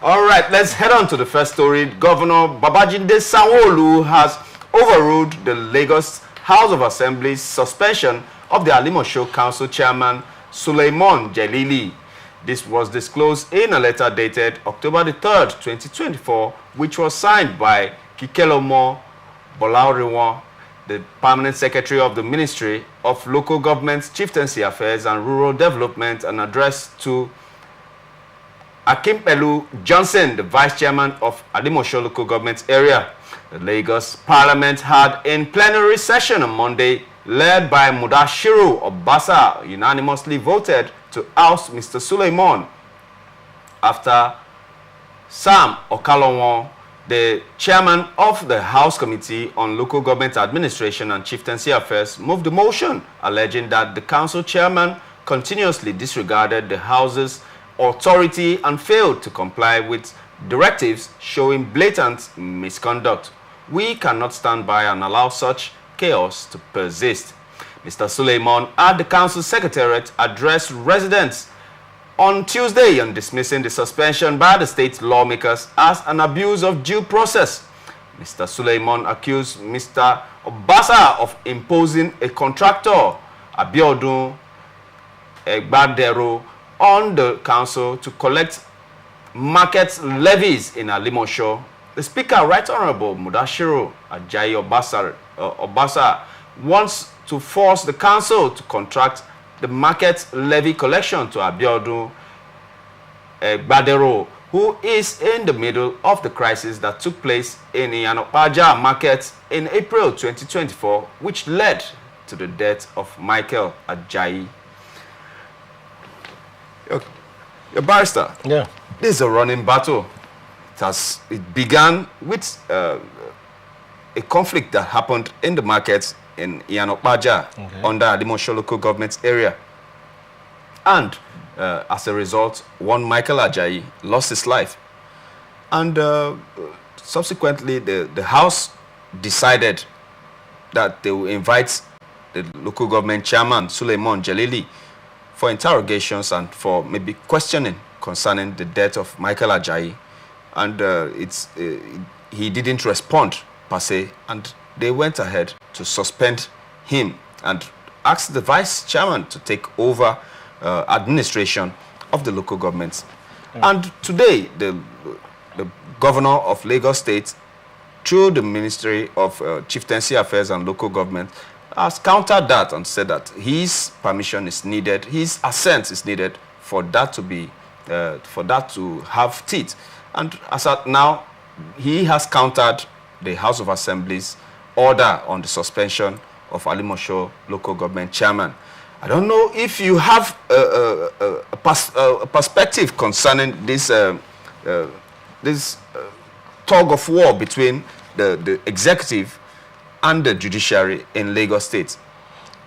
All right, let's head on to the first story. Governor Babajide Sanwo-Olu has overruled the Lagos House of Assembly's suspension of the Alimosho Council Chairman Sulaimon Jelili. This was disclosed in a letter dated October the 3rd, 2024, which was signed by Kikelomo Bolauriwon, the Permanent Secretary of the Ministry of Local Government, Chieftaincy Affairs and Rural Development, and addressed to Akimpelu Johnson, the Vice Chairman of Alimosho Local Government Area. The Lagos Parliament had in plenary session on Monday, led by Mudashiru Obasa, unanimously voted to oust Mr. Sulaimon after Sam Okalonwo, the chairman of the House Committee on Local Government Administration and Chieftaincy Affairs, moved the motion, alleging that the council chairman continuously disregarded the House's authority and failed to comply with directives showing blatant misconduct. We cannot stand by and allow such chaos to persist. Mr. Sulaimon at the council secretariat addressed residents on Tuesday on dismissing the suspension by the state lawmakers as an abuse of due process. Mr. Sulaimon accused Mr. Obasa of imposing a contractor, Abiodun Egbadero, on the council to collect market levies in Alimosho. The Speaker, Right Honorable Mudashiru Ajayi Obasa, wants to force the council to contract the market levy collection to Abiodun Egbadero, who is in the middle of the crisis that took place in Iyanopaja market in April 2024, which led to the death of Michael Ajayi. Your barrister, yeah, this is a running battle. It began with a conflict that happened in the markets in Iyanopaja under Alimosho local government area. And as a result, one Michael Ajayi lost his life. And subsequently, the House decided that they will invite the local government chairman, Sulaimon Jelili, for interrogations and for maybe questioning concerning the death of Michael Ajayi. And he didn't respond per se, and they went ahead to suspend him and asked the vice chairman to take over administration of the local governments. And today, the governor of Lagos State, through the Ministry of Chieftaincy Affairs and Local Government, has countered that and said that his permission is needed, his assent is needed for that to be, for that to have teeth. And as at now, he has countered the House of Assembly's order on the suspension of Alimosho local government chairman. I don't know if you have a perspective concerning this tug of war between the executive and the judiciary in Lagos State.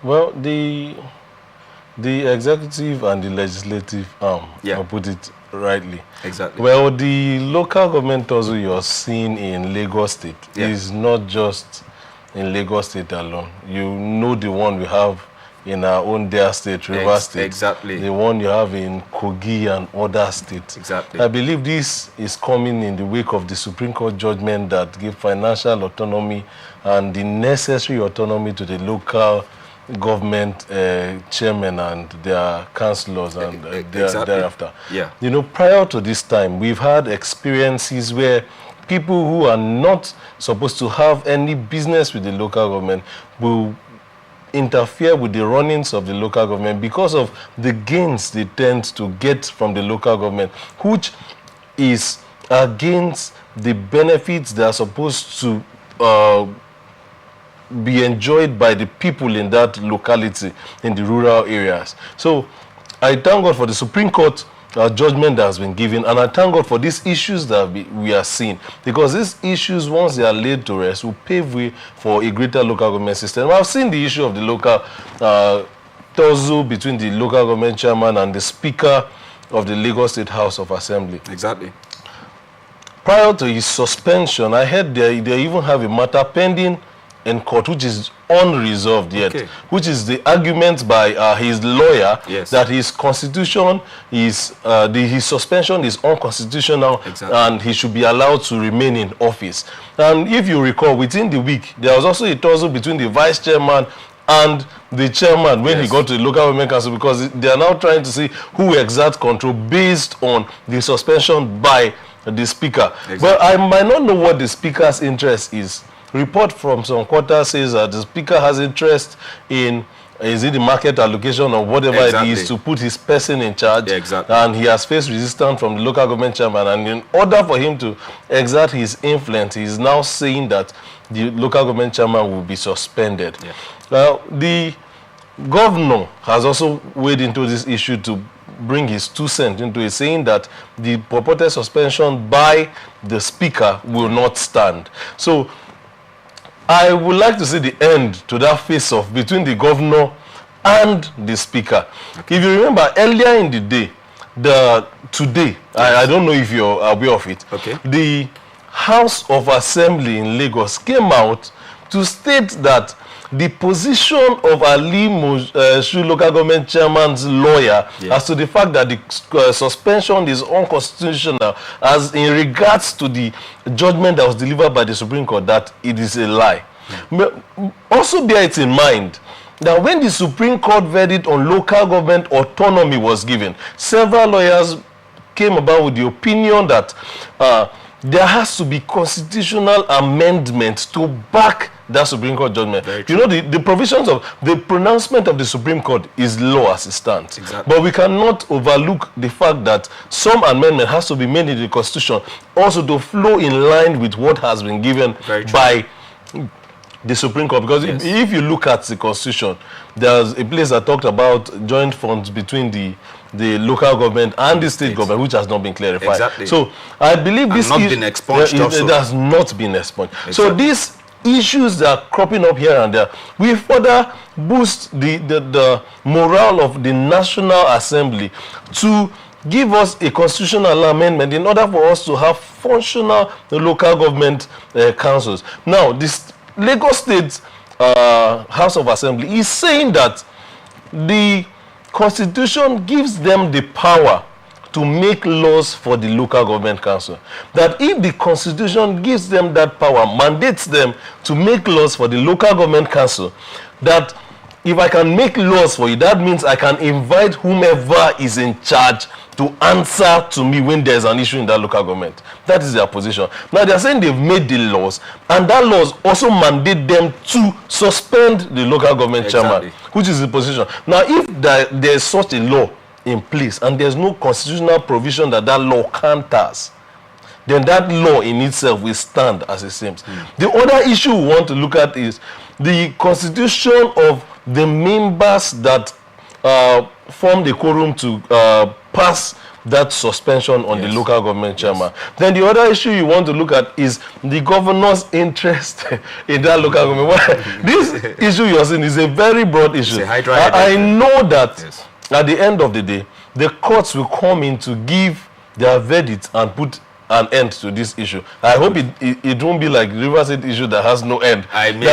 Well, the executive and the legislative arm, I'll put it rightly. Exactly. Well, the local government also you're seeing in Lagos State is not just in Lagos State alone. You know the one we have in our own dear state, Rivers State. Exactly. The one you have in Kogi and other states. Exactly. I believe this is coming in the wake of the Supreme Court judgment that gave financial autonomy and the necessary autonomy to the local government chairmen and their councillors and thereafter. Yeah. You know, prior to this time, we've had experiences where people who are not supposed to have any business with the local government will interfere with the runnings of the local government because of the gains they tend to get from the local government, which is against the benefits that are supposed to be enjoyed by the people in that locality, in the rural areas. So I thank God for the Supreme Court judgment that has been given, and I thank God for these issues that we are seeing, because these issues, once they are laid to rest, will pave way for a greater local government system. I've seen the issue of the local tussle between the local government chairman and the Speaker of the Lagos State House of Assembly. Exactly. Prior to his suspension, I heard they even have a matter pending in court, which is unresolved yet, Okay. which is the argument by his lawyer Yes. that his constitution is, his suspension is unconstitutional, Exactly. and he should be allowed to remain in office. And if you recall, within the week, there was also a tussle between the vice chairman and the chairman when he got to the local government council, because they are now trying to see who exerts control based on the suspension by the speaker. Exactly. But I might not know what the speaker's interest is. Report from some quarters says that the speaker has interest in, is it the market allocation or whatever Exactly. it is, to put his person in charge. Yeah, exactly. And he has faced resistance from the local government chairman, and in order for him to exert his influence, he is now saying that the local government chairman will be suspended. Yeah. The governor has also weighed into this issue to bring his 2 cents into it, saying that the purported suspension by the speaker will not stand. So I would like to see the end to that face-off between the governor and the speaker. Okay. If you remember, earlier in the day, today, I don't know if you're aware of it, okay, the House of Assembly in Lagos came out to state that the position of Alimosho local government chairman's lawyer as to the fact that the suspension is unconstitutional, as in regards to the judgment that was delivered by the Supreme Court, that it is a lie. Also bear it in mind that when the Supreme Court verdict on local government autonomy was given, several lawyers came about with the opinion that there has to be constitutional amendment to back that Supreme Court judgment. You know, the provisions of the pronouncement of the Supreme Court is law as it stands. Exactly. But we cannot overlook the fact that some amendment has to be made in the Constitution also to flow in line with what has been given by the Supreme Court. Because if you look at the Constitution, there's a place that talked about joint funds between the local government and the state government, which has not been clarified. Exactly. So I believe this has not been expunged also. It has not been expunged. Exactly. So these issues that are cropping up here and there, we further boost the morale of the National Assembly to give us a constitutional amendment in order for us to have functional local government councils. Now, this Lagos State House of Assembly is saying that the Constitution gives them the power to make laws for the local government council. That if the Constitution gives them that power, mandates them to make laws for the local government council, that if I can make laws for you, that means I can invite whomever is in charge to answer to me when there's an issue in that local government. That is their position. Now they're saying they've made the laws, and that laws also mandate them to suspend the local government chairman, which is the position. Now if there's such a law in place and there's no constitutional provision that law counters, then that law in itself will stand as it seems. The other issue we want to look at is the constitution of the members that form the quorum to pass that suspension on the local government chairman. Then the other issue you want to look at is the governor's interest in that local government. This issue you're seeing is a very broad issue. I know that at the end of the day, the courts will come in to give their verdict and put an end to this issue. I hope it won't be like the River State issue that has no end. I mean, we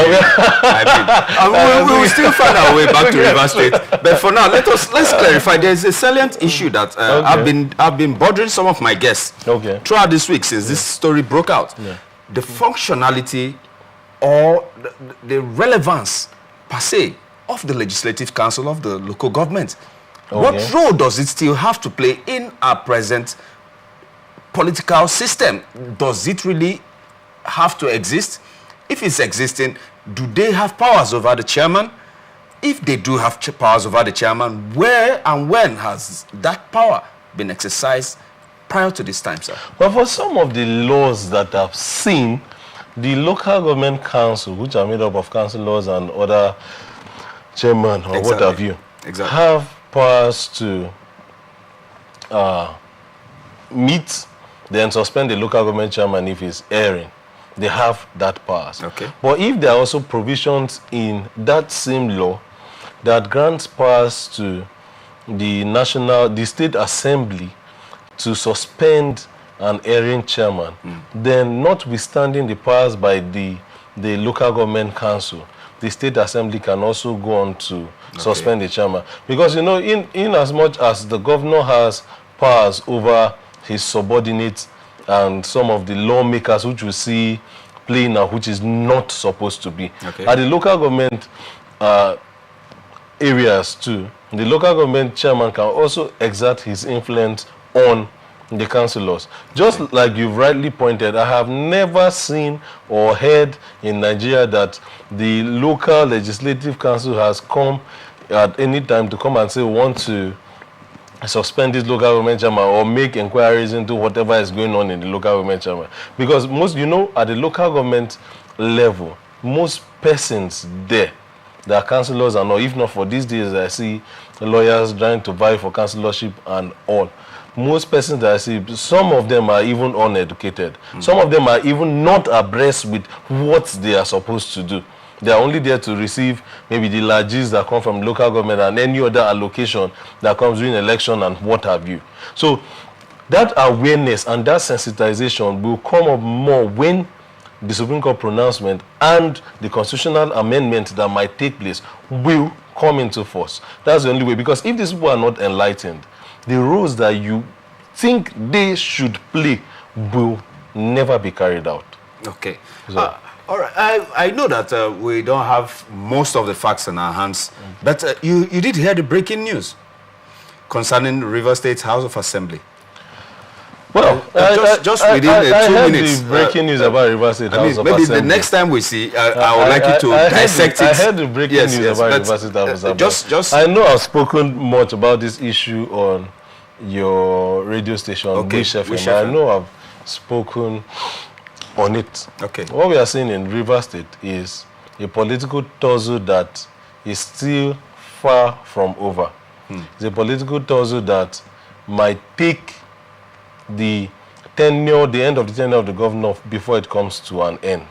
will still find our way back to River State. But for now, let's clarify. There's a salient issue that I've been bothering some of my guests throughout this week since this story broke out. The functionality or the relevance per se of the Legislative Council of the local government. What role does it still have to play in our present political system? Does it really have to exist? If it's existing, do they have powers over the chairman? If they do have powers over the chairman, where and when has that power been exercised prior to this time, sir? Well, for some of the laws that I've seen, the local government council, which are made up of councillors and other chairman or what have you, have powers to meet, then suspend the local government chairman if he's erring. They have that powers. But if there are also provisions in that same law that grants powers to the state assembly to suspend an erring chairman, then notwithstanding the powers by the the local government council, the state assembly can also go on to suspend the chairman. Because, you know, in as much as the governor has powers over his subordinates and some of the lawmakers, which we see playing now, which is not supposed to be. At the local government areas too, the local government chairman can also exert his influence on the councillors. Just like you've rightly pointed, I have never seen or heard in Nigeria that the local legislative council has come at any time to come and say we want to suspend this local government chairman or make inquiries into whatever is going on in the local government chairman. Because most, you know, at the local government level, most persons there, there are councillors and all. If not for these days, I see lawyers trying to vie for councillorship and all. Most persons that I see, some of them are even uneducated. Some of them are even not abreast with what they are supposed to do. They are only there to receive maybe the largesse that come from local government and any other allocation that comes during election and what have you. So that awareness and that sensitization will come up more when the Supreme Court pronouncement and the constitutional amendment that might take place will come into force. That's the only way. Because if these people are not enlightened, the roles that you think they should play will never be carried out. Okay. So, all right. I know that we don't have most of the facts in our hands, but you did hear the breaking news concerning River State House of Assembly. Well, just within 2 minutes. The breaking news about River State House of maybe Assembly. The next time we see, I would like you to dissect it. I heard the breaking news about River State House of Assembly. I know I've spoken much about this issue on your radio station, Wish FM. I know I've spoken on it. Okay. What we are seeing in River State is a political tussle that is still far from over. It's a political tussle that might take the end of the tenure of the governor before it comes to an end.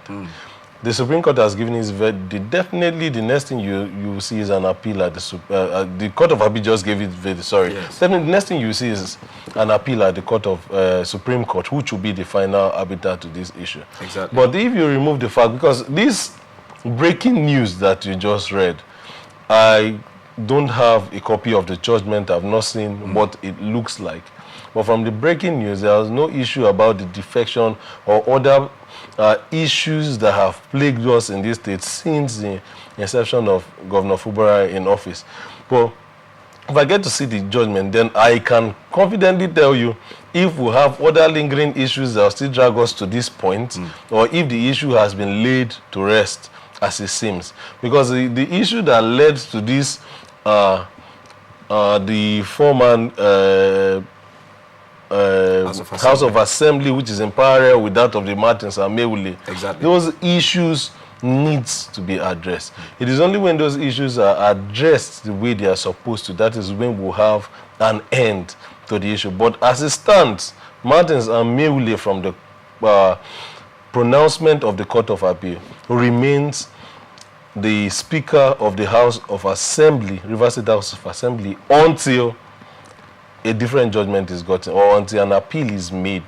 The Supreme Court has given its verdict. Definitely the next thing you will see is an appeal at the Court of Appeal just gave it verdict, sorry. Yes. Definitely the next thing you see is an appeal at the Court of Supreme Court, which will be the final arbiter to this issue. Exactly. But if you remove the fact, because this breaking news that you just read, I don't have a copy of the judgment. I've not seen what it looks like. But from the breaking news, there was no issue about the defection or other issues that have plagued us in this state since the inception of Governor Fubara in office. But if I get to see the judgment, then I can confidently tell you if we have other lingering issues that will still drag us to this point, or if the issue has been laid to rest as it seems. Because the issue that led to this, the four-man House of Assembly, which is in parallel with that of the Martins and Mewule. Exactly. Those issues needs to be addressed. It is only when those issues are addressed the way they are supposed to, that is when we'll have an end to the issue. But as it stands, Martins and Mewule, from the pronouncement of the Court of Appeal, remains the Speaker of the House of Assembly, River State House of Assembly, until a different judgment is gotten or until an appeal is made.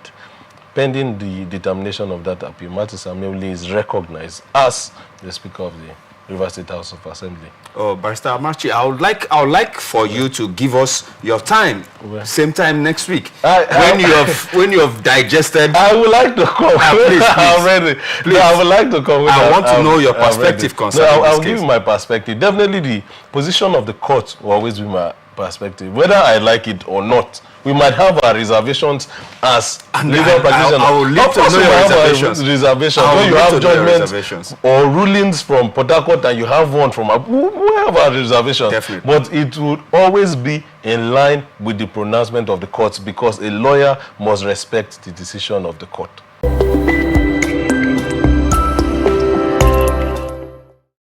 Pending the determination of that appeal, Martin Samuel is recognized as the Speaker of the River State House of Assembly. Oh, Barrister Amachi, I would like for you to give us your time, same time next week, when you have digested. I would like to come. Please. I'm ready. Please. I would like to come. I want to know your perspective concerning this case. I'll give you my perspective. Definitely, the position of the court will always be my perspective, whether I like it or not. We might have our reservations as legal practitioners. I will leave to know your reservations. When you have judgments or rulings from Port Harcourt and you have one from we have our reservations. Definitely. But it would always be in line with the pronouncement of the courts, because a lawyer must respect the decision of the court.